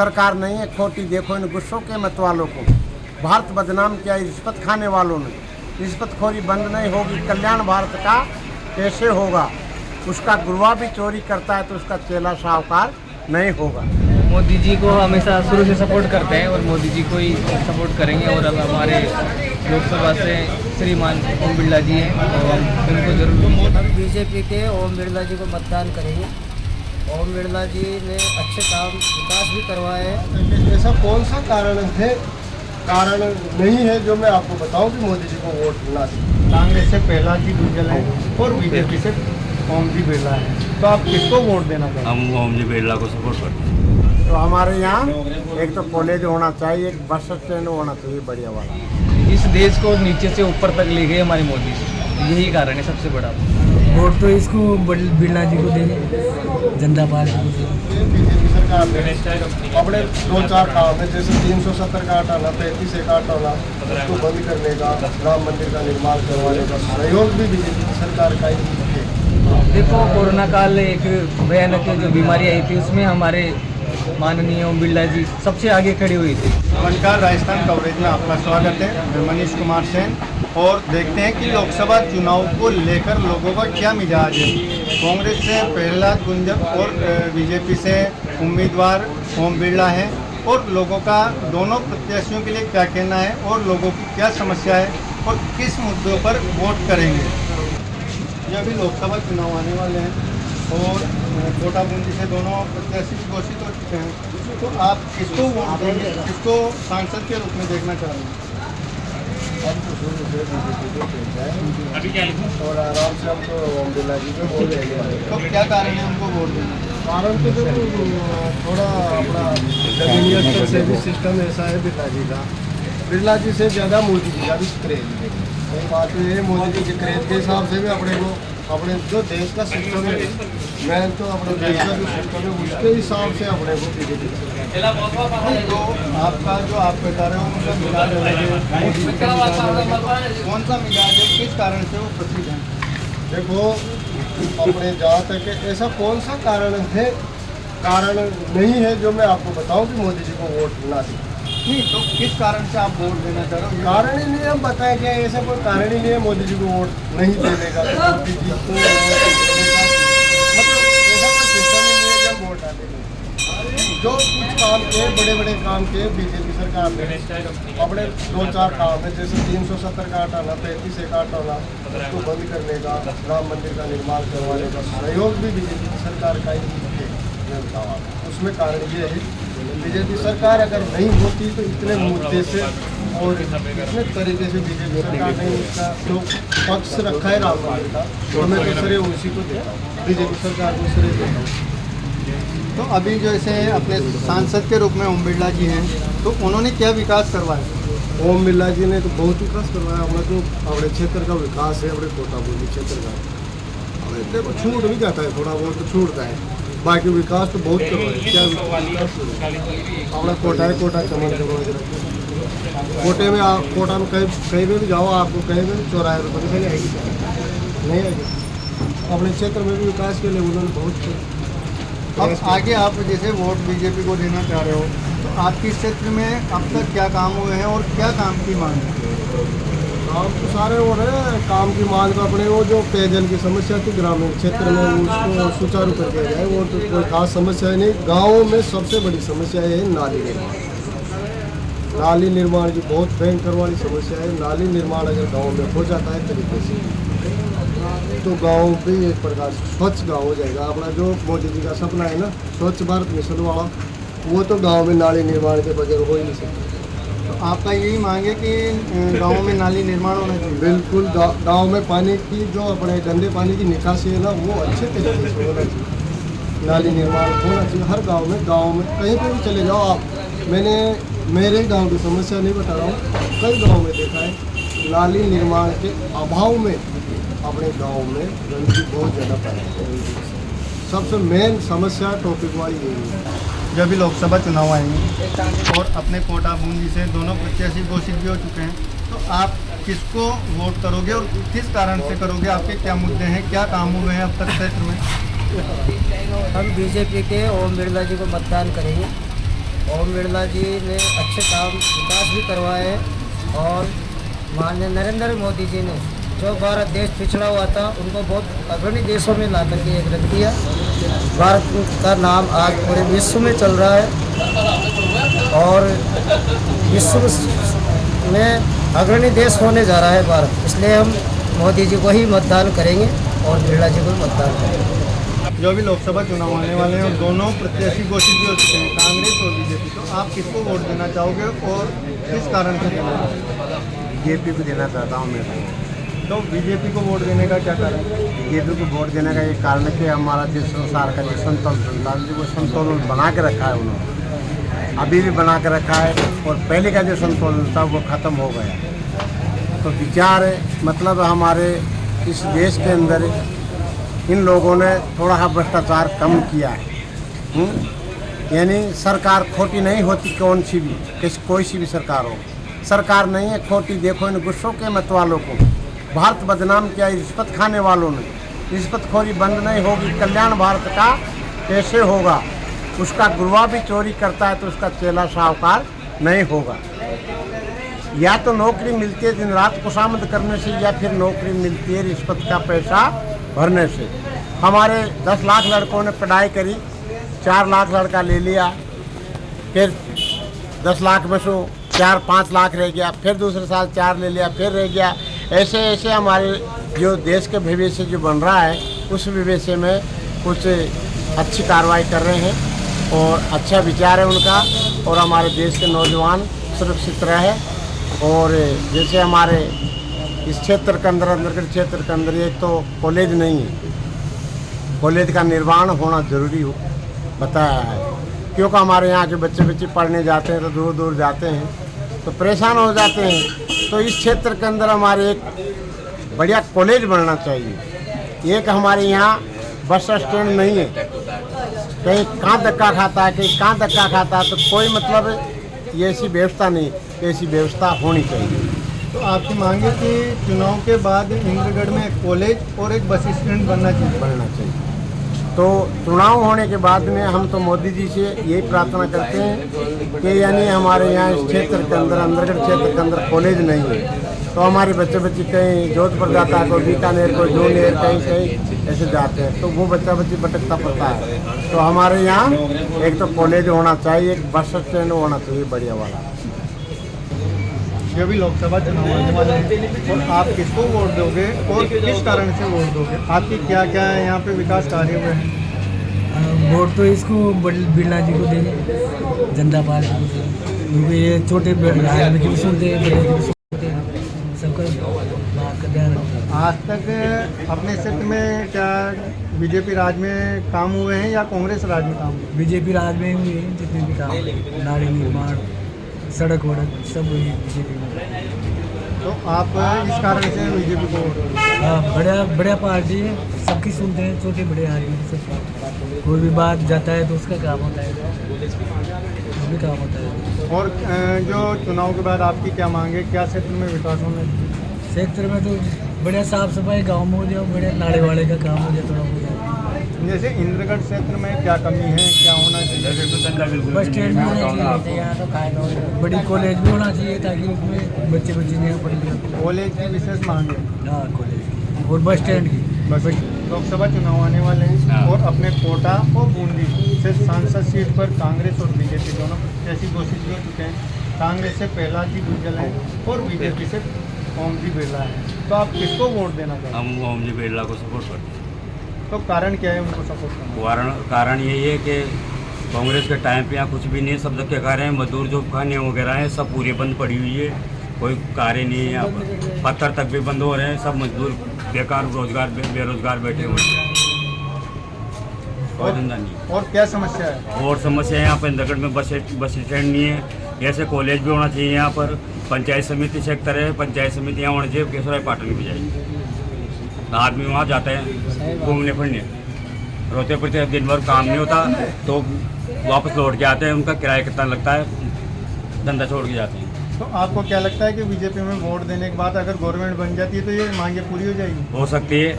सरकार नहीं है खोटी। देखो इन गुस्सों के मत वालों को भारत बदनाम किया रिश्वत खाने वालों ने। रिश्वतखोरी बंद नहीं होगी, कल्याण भारत का कैसे होगा? उसका गुरुआ भी चोरी करता है तो उसका चेला साहूकार नहीं होगा। मोदी जी को हमेशा शुरू से सपोर्ट करते हैं और मोदी जी को ही सपोर्ट करेंगे। और अब हमारे लोकसभा से श्रीमान ओम बिरला जी हैं तो हम उनको जरूर हम बीजेपी के ओम बिरला जी को मतदान करेंगे। ओम बिरला जी ने अच्छे काम विकास भी करवाए हैं। ऐसा कौन सा कारण नहीं है जो मैं आपको बताऊं कि मोदी जी को वोट ना दें। कांग्रेस से पहला जी गुजल है और बीजेपी से ओम जी बिरला है, तो आप किसको वोट देना चाहेंगे? हम ओम जी बिरला को सपोर्ट करते हैं। तो हमारे यहाँ एक तो कॉलेज होना चाहिए, एक बस स्टैंड होना चाहिए बढ़िया वाला। इस देश को नीचे से ऊपर तक ले गए हमारे मोदी जी, यही कारण है सबसे बड़ा। वोट तो इसको बिरला जी को देंगे, जनता पार्टी को देंगे। बीजेपी सरकार ने अपने 2-4 काम है, जैसे 370 का हटाना, 35 का हटाना, उसको बंद करने का, राम मंदिर का निर्माण करवाने का सहयोग भी बीजेपी सरकार का ही है। देखो कोरोना काल एक भयानक जो बीमारी आई थी उसमें हमारे माननीय ओम बिरला जी सबसे आगे खड़ी हुई थी। नमस्कार, राजस्थान कवरेज में आपका स्वागत है। मैं मनीष कुमार सेन और देखते हैं कि लोकसभा चुनाव को लेकर लोगों का क्या मिजाज है। कांग्रेस से प्रहलाद गुंजब और बीजेपी से उम्मीदवार ओम बिरला है और लोगों का दोनों प्रत्याशियों के लिए क्या कहना है और लोगों की क्या समस्या है और किस मुद्दों पर वोट करेंगे। ये अभी लोकसभा चुनाव आने वाले हैं और कोटा बूंदी से दोनों प्रत्याशी घोषित हो चुके हैं, तो आप किसको वोट देंगे, किसको सांसद के रूप में देखना चाह रहे हैं? और आराम से हमको ओम बिरला जी को वोट देंगे। तो क्या कारण है उनको वोट देना? कारण तो देखो थोड़ा अपना जमीनी स्तर से भी सिस्टम ऐसा है बिरला जी से ज़्यादा मोदी जी का भी क्रेज है। वही बात तो ये मोदी जी के क्रेज के हिसाब से भी अपने जो देश का सिस्टम है, मैं तो अपने देश का जो सिस्टम है उसके हिसाब से अपने को बीजेपी। तो आपका जो आप बता रहे हो उनका मिजाज अलग है, कौन सा मिजाज है, किस कारण से वो प्रसिद्ध हैं? देखो अपने जहाँ तक ऐसा कौन सा कारण नहीं है जो मैं आपको बताऊं कि मोदी जी को वोट ना दें। नहीं, तो किस कारण से आप वोट देना चाह रहे हो? कारण ही नहीं हम बताएं क्या, ऐसा कोई कारण ही नहीं है मोदी जी को वोट नहीं देने का। मोदी जी को मतलब ऐसा कोई सिस्टम ही नहीं है कि हम वोट डालेंगे। जो कुछ काम किए, बड़े बड़े काम किए बीजेपी सरकार ने, अपने 2-4 काम है, जैसे 370 का हटाना, 35 का हटाना, उसको बंद करने का, राम मंदिर का निर्माण करवाने का सहयोग भी बीजेपी सरकार का ही है। मैं बताऊँ उसमें कारण ये है बीजेपी सरकार अगर नहीं होती तो इतने मुद्दे से और इतने तरीके से बीजेपी सरकार ने इसका जो पक्ष रखा है राम मंदिर का, तो मैं तो श्रेय उसी को देता हूँ, बीजेपी सरकार को श्रेय देता हूँ। तो अभी जैसे अपने सांसद के रूप में ओम बिरला जी हैं, तो उन्होंने क्या विकास करवाया? ओम बिरला जी ने तो बहुत विकास करवाया। अपना जो अपने क्षेत्र का विकास है, अपने कोटा बूंदी क्षेत्र का, हमें देखो छूट भी जाता है, थोड़ा बहुत तो छूटता है, बाकी विकास तो बहुत करवाया। क्या विकास अपना कोटा चमन कोटे में कोटा में कहीं भी जाओ, आपको कहीं भी 54 रुपये कहीं आएगी नहीं आएगी। अपने क्षेत्र में भी विकास के लिए उन्होंने बहुत। अब आगे आप जैसे वोट बीजेपी को देना चाह रहे हो, तो आपके क्षेत्र में अब तक क्या काम हुए हैं और क्या काम की मांग है? काम तो सारे हो रहे हैं। काम की मांग तो अपने वो जो पेयजल की समस्या थी ग्रामीण क्षेत्र में, उसको सुचारू कर दिया जाए। वो तो कोई खास समस्या है नहीं। गाँव में सबसे बड़ी समस्या है नाली निर्माण। नाली निर्माण की बहुत भयंकर वाली समस्या है। नाली निर्माण अगर गाँव में हो जाता है तरीके से तो गाँव भी एक प्रकार से स्वच्छ गाँव हो जाएगा। अपना जो मोदी जी का सपना है ना, स्वच्छ भारत मिशन वाला, वो तो गाँव में नाली निर्माण के बगैर हो ही नहीं सकता। तो आपका यही मांग है कि गाँव में नाली निर्माण होना चाहिए? बिल्कुल। गांव में पानी की जो अपने गंदे पानी की निकासी है ना, वो अच्छे तरीके से होना चाहिए। नाली निर्माण होना चाहिए हर गांव में कहीं पर भी चले जाओ आप। मैंने मेरे गांव की समस्या नहीं बता रहा हूँ, कई गांव में देखा है नाली निर्माण के अभाव में अपने गांव में गंदगी बहुत ज़्यादा पाई है। सबसे मेन समस्या टॉपिक वाली यही है। जब भी लोकसभा चुनाव आएंगे और अपने कोटा बूंदी से दोनों प्रत्याशी घोषित भी हो चुके हैं, तो आप किसको वोट करोगे और किस कारण से करोगे? आपके क्या मुद्दे हैं, क्या काम हुए हैं अब तक क्षेत्र में? हम बीजेपी के ओम बिरला जी को मतदान करेंगे। ओम बिरला जी ने अच्छे काम विकास भी करवाए हैं और माननीय नरेंद्र मोदी जी ने जो भारत देश पिछड़ा हुआ था उनको बहुत अग्रणी देशों में ला करके एक रख दिया। भारत का नाम आज पूरे विश्व में चल रहा है और विश्व में अग्रणी देश होने जा रहा है भारत, इसलिए हम मोदी जी को ही मतदान करेंगे और बिरला जी को मतदान करेंगे। जो अभी लोकसभा चुनाव आने वाले हैं और दोनों प्रत्याशी घोषित भी हो चुके हैं, कांग्रेस और बीजेपी, तो आप किसको वोट देना चाहोगे और किस कारण से देना चाहोगे? बीजेपी को देना चाहता हूँ मैं। तो बीजेपी को वोट देने का क्या कारण है? बीजेपी को वोट देने का ये कारण है कि हमारा जिस संसार का जो संतुलन जो संतुलन बना के रखा है उन्होंने, अभी भी बना के रखा है और पहले का जो संतुलन था वो ख़त्म हो गया। तो विचार मतलब हमारे इस देश के अंदर इन लोगों ने थोड़ा सा भ्रष्टाचार कम किया है। यानी सरकार खोटी नहीं होती, कौन सी भी कोई सी भी सरकार हो, सरकार नहीं है खोटी। देखो इन गुस्सों के मत वालों को भारत बदनाम किया रिश्वत खाने वालों ने। रिश्वतखोरी बंद नहीं होगी, कल्याण भारत का कैसे होगा? उसका गुरुआ भी चोरी करता है तो उसका चेला साहूकार नहीं होगा। या तो नौकरी मिलती है दिन रात खुशामद करने से, या फिर नौकरी मिलती है रिश्वत का पैसा भरने से। हमारे 10 लाख लड़कों ने पढ़ाई करी, 4 लाख लड़का ले लिया, फिर 10 लाख में से 4-5 लाख रह गया, फिर दूसरे साल 4 ले लिया, फिर रह गया। ऐसे ऐसे हमारे जो देश के भविष्य जो बन रहा है उस भविष्य में कुछ अच्छी कार्रवाई कर रहे हैं और अच्छा विचार है उनका, और हमारे देश के नौजवान सुरक्षित रहे। और जैसे हमारे इस क्षेत्र के अंदर अंदर क्षेत्र के अंदर एक तो कॉलेज नहीं है, कॉलेज का निर्माण होना जरूरी हो बताया है, क्योंकि हमारे यहाँ के बच्चे पढ़ने जाते हैं तो दूर दूर जाते हैं तो परेशान हो जाते हैं। तो इस क्षेत्र के अंदर हमारे एक बढ़िया कॉलेज बनना चाहिए। एक हमारे यहाँ बस स्टैंड नहीं है, कहीं कहाँ धक्का खाता है, कहीं कहाँ धक्का खाता है, तो कोई मतलब ये ऐसी व्यवस्था नहीं, ऐसी व्यवस्था होनी चाहिए। तो आपकी मांग है कि चुनाव के बाद इंद्रगढ़ में एक कॉलेज और एक बस स्टैंड बनना चाहिए। तो चुनाव होने के बाद में हम तो मोदी जी से यही प्रार्थना करते हैं कि यानी हमारे यहाँ इस क्षेत्र के अंदर अंदरगढ़ क्षेत्र के अंदर कॉलेज नहीं है, तो हमारे बच्चे कहीं जोधपुर जाता है, कोई बीकानेर, कोई जूनियर, कहीं ऐसे जाते हैं, तो वो बच्चा भटकता पड़ता है। तो हमारे यहाँ एक तो कॉलेज होना चाहिए, एक बस स्टैंड होना चाहिए बढ़िया वाला। ये भी लोकसभा चुनाव आने वाले हैं और आप किसको वोट दोगे और किस कारण से वोट दोगे? आपकी क्या क्या यहाँ पे विकास कार्य हुए हैं? वोट तो इसको बिरला जी को देंगे, जनता पार्टी को देंगे, क्योंकि ये छोटे आदमी की भी सुनते हैं, बड़े की भी सुनते हैं, सबका बात का ध्यान रखते हैं। आज तक अपने क्षेत्र में क्या बीजेपी राज में काम हुए हैं या कांग्रेस राज में काम हुए? बीजेपी राज में हुए हैं जितने भी काम, नाली निर्माण, सड़क वड़क सब हुई बीजेपी में। तो आप इस कारण से बीजेपी को वोट दोगे? हाँ, बढ़िया पार्टी है, सबकी सुनते हैं, छोटे बड़े आदमी सब, कोई भी बात जाता है तो उसका काम होता है, वो भी काम होता है। और जो चुनाव के बाद आपकी क्या मांग है, क्या क्षेत्र में विकास होना चाहिए? क्षेत्र में तो बढ़िया साफ सफाई गाँव में हो जाए, बढ़िया नाले वाले का काम हो जाए, थोड़ा हो जाए। जैसे इंद्रगढ़ क्षेत्र में क्या कमी है, क्या होना चाहिए? बस स्टैंड भी होना चाहिए, बड़ी कॉलेज भी होना चाहिए ताकि उसमें बच्चे नहीं पढ़ेंगे। कॉलेज की विशेष मांग है। हाँ, कॉलेज और बस स्टैंड की। बस लोकसभा चुनाव आने वाले हैं और अपने कोटा और बूंदी से सांसद सीट पर कांग्रेस और बीजेपी दोनों प्रत्याशी घोषित हो चुके हैं। कांग्रेस से प्रहलाद जी गुज्जल है और बीजेपी से ओम जी बिरला है। तो आप किसको वोट देना चाहते हैं? हम ओम जी बिरला को सपोर्ट करते हैं। तो कारण क्या है उनको सपोर्ट करना? कारण यही है कि कांग्रेस के टाइम पे यहाँ कुछ भी नहीं है, सब धक्के खा रहे हैं, मजदूर जो खाने वगैरह हैं सब पूरी बंद पड़ी हुई है, कोई कार्य नहीं है यहाँ पर, पत्थर तक भी बंद हो रहे हैं, सब मजदूर बेकार बेरोजगार बैठे हुए हैं, कोई धंधा नहीं। और क्या समस्या है? और समस्या है यहाँ पर इंद्रगढ़ में बस स्टैंड नहीं है, ऐसे कॉलेज भी होना चाहिए यहाँ पर, पंचायत समिति सेक्टर है, पंचायत समिति यहाँ होनी चाहिए केसराय पाटन की बजाय। आदमी वहाँ जाते हैं घूमने फिरने, रोते पड़ते दिन भर काम नहीं होता तो वापस लौट के आते हैं, उनका किराया कितना लगता है, धंधा छोड़ के जाते हैं। तो आपको क्या लगता है कि बीजेपी में वोट देने के बाद अगर गवर्नमेंट बन जाती है तो ये मांगे पूरी हो जाएगी? हो सकती है,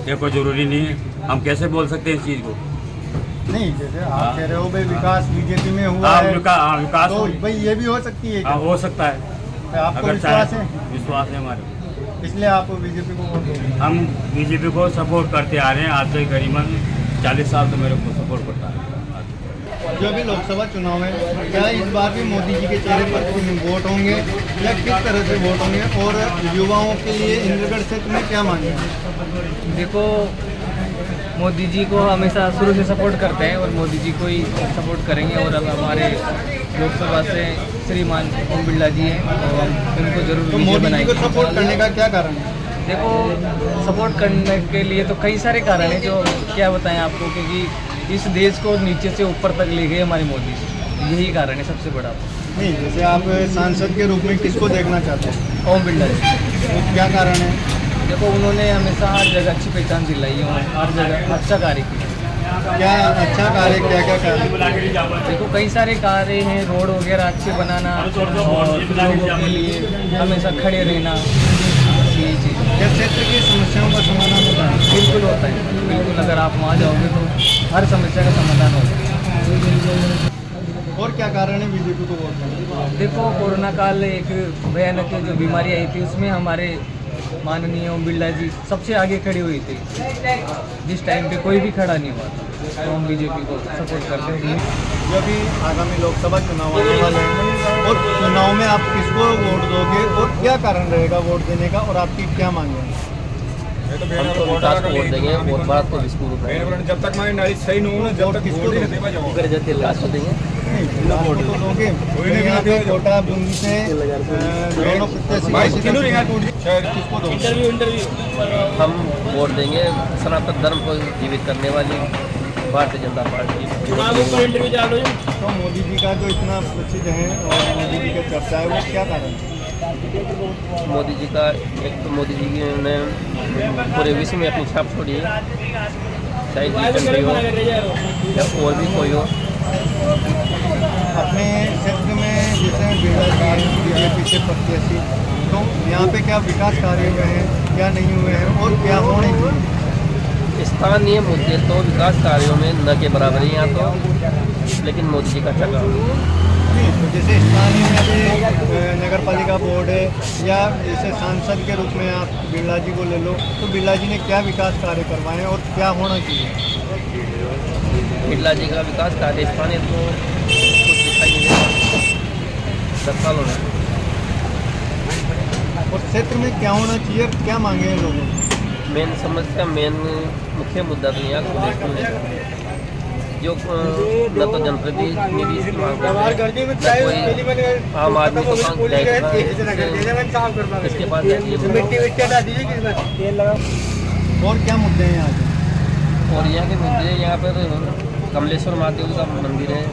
ये कोई ज़रूरी नहीं है, हम कैसे बोल सकते हैं इस चीज़ को, नहीं, जैसे आप कह रहे हो भाई विकास बीजेपी में हुआ हाँ है, विकास तो भाई ये भी हो सकती है क्या? हाँ हो सकता है, तो आपको अगर विश्वास है, विश्वास है हमारे, इसलिए आप बीजेपी को वोट दोगे? हम बीजेपी को सपोर्ट करते आ रहे हैं आज से करीबन 40 साल तो मेरे को सपोर्ट करता है। जो अभी लोकसभा चुनाव है, क्या इस बार भी मोदी जी के चेहरे पर वोट होंगे या किस तरह से वोट होंगे, और युवाओं के लिए इंद्रगढ़ क्षेत्र में क्या मांगे? देखो, मोदी जी को हमेशा शुरू से सपोर्ट करते हैं और मोदी जी को ही सपोर्ट करेंगे। और अब हमारे लोकसभा से श्रीमान ओम बिरला जी हैं, और हम उनको जरूर तो विजय मोदी जी बनाएंगे। को सपोर्ट करने का क्या कारण है? देखो, सपोर्ट करने के लिए तो कई सारे कारण हैं, जो क्या बताएं आपको, क्योंकि इस देश को नीचे से ऊपर तक ले गए हमारे मोदी जी, यही कारण है सबसे बड़ा। नहीं, जैसे आप सांसद के रूप में किसको देखना चाहते हैं? ओम बिरला जी, तो क्या कारण है? देखो उन्होंने हमेशा हर जगह अच्छी पहचान दिलाई है, हर जगह अच्छा कार्य किया। क्या अच्छा कार्य, क्या क्या कार्य? देखो कई सारे कार्य हैं, रोड वगैरह अच्छे बनाना और लोगों के लिए हमेशा खड़े रहना, ये चीज़ क्या क्षेत्र की समस्याओं का समाधान होता है? बिल्कुल होता है। बिल्कुल, अगर आप वहाँ जाओगे तो हर समस्या का समाधान होता है। और क्या कारण है बीजेपी को वोट करने? देखो, कोरोना काल एक भयानक जो बीमारी आई थी, उसमें हमारे माननीय ओम बिरला जी सबसे आगे खड़ी हुई थी, जिस टाइम पे कोई भी खड़ा नहीं हुआ था। तो हम बीजेपी को सपोर्ट करते हैं। जो भी आगामी लोकसभा चुनाव आने वाले हैं, और चुनाव में आप किसको वोट दोगे और क्या कारण रहेगा वोट देने का, और आपकी क्या मांग है? हम तो विकास को वोट देंगे और भारत को विश्व जब तक मैं सही नहीं हूँ, जब तक किसको दोगे? विकास को देंगे। वोट तो दोगे। यहाँ पे कोटा बूंदी से दोनों प्रत्याशी किसको दोगे? हम वोट देंगे सनातन धर्म को जीवित करने वाली भारतीय जनता पार्टी। तो मोदी जी का जो इतना प्रसिद्ध है और मोदी जी का चर्चा है, वो क्या कारण है? मोदी जी का, एक तो मोदी जी ने पूरे विश्व में अपनी छाप छोड़ी है, चाहे जी कंट्री हो या और भी कोई हो। अपने क्षेत्र में जैसे बिरला जी बीजेपी से प्रत्याशी, तो यहाँ पे क्या विकास कार्य हुए हैं, क्या नहीं हुए हैं, और क्या होने चाहिए? स्थानीय मुद्दे तो विकास कार्यों में न के बराबर है यहाँ तो, लेकिन मोदी जी का अच्छा काम है। तो जैसे स्थानीय में अभी नगर पालिका बोर्ड है, या जैसे सांसद के रूप में आप बिरला जी को ले लो, तो बिरला जी ने क्या विकास कार्य करवाए और क्या होना चाहिए? बिरला जी का विकास कार्य स्थानीय तो कुछ दिखाई नहीं देता 10 सालों में। और क्षेत्र में क्या होना चाहिए, क्या मांगे हैं लोगों ने? मेन समस्या, मेन मुख्य मुद्दा तो यहाँ को जो न तो जनप्रतिनिधि की मांग करते हैं, न कोई आम आदमी को मांग इसके बाद और क्या मुद्दे हैं यहाँ के? और यहाँ के मुद्दे, यहाँ पर कमलेश्वर महादेव का मंदिर है,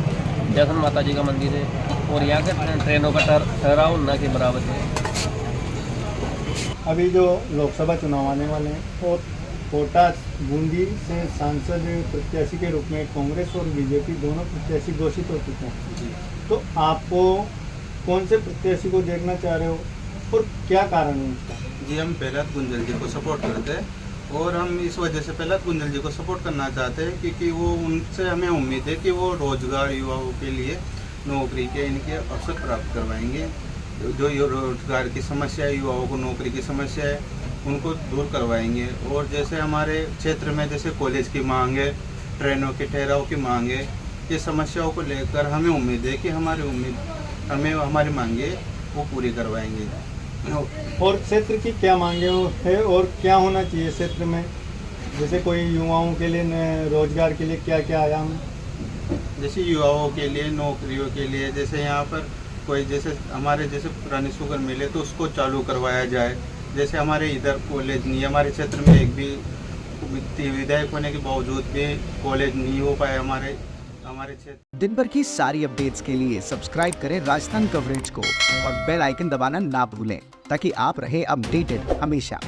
जगन माता जी का मंदिर है, और यहाँ के ट्रेनों का ठहराव न के बराबर है। अभी जो लोकसभा चुनाव आने वाले हैं, और कोटा बूंदी से सांसद प्रत्याशी के रूप में कांग्रेस और बीजेपी दोनों प्रत्याशी घोषित हो चुके हैं, तो आपको कौन से प्रत्याशी को देखना चाह रहे हो और क्या कारण है इसका? जी, हम प्रहलाद गुंजल जी को सपोर्ट करते हैं, और हम इस वजह से प्रहलाद गुंजल जी को सपोर्ट करना चाहते हैं क्योंकि वो, उनसे हमें उम्मीद है कि वो रोजगार युवाओं के लिए नौकरी के इनके अवसर प्राप्त करवाएंगे। जो रोजगार की समस्या है, युवाओं को नौकरी की समस्या है, उनको दूर करवाएंगे। और जैसे हमारे क्षेत्र में जैसे कॉलेज की मांग है, ट्रेनों के ठहराव की मांग है, ये समस्याओं को लेकर हमें उम्मीद है कि हमारी मांगे वो पूरी करवाएंगे। और क्षेत्र की क्या मांगे है और क्या होना चाहिए क्षेत्र में, जैसे कोई युवाओं के लिए रोजगार के लिए क्या क्या आयाम? जैसे युवाओं के लिए, नौकरियों के लिए, जैसे यहाँ पर कोई जैसे हमारे जैसे पुरानी शुगर मिल है तो उसको चालू करवाया जाए। जैसे हमारे इधर कॉलेज नहीं है, हमारे क्षेत्र में एक भी विधायक होने के बावजूद भी कॉलेज नहीं हो पाया हमारे क्षेत्र। दिन भर की सारी अपडेट्स के लिए सब्सक्राइब करें राजस्थान कवरेज को और बेल आइकन दबाना ना भूलें, ताकि आप रहे अपडेटेड हमेशा।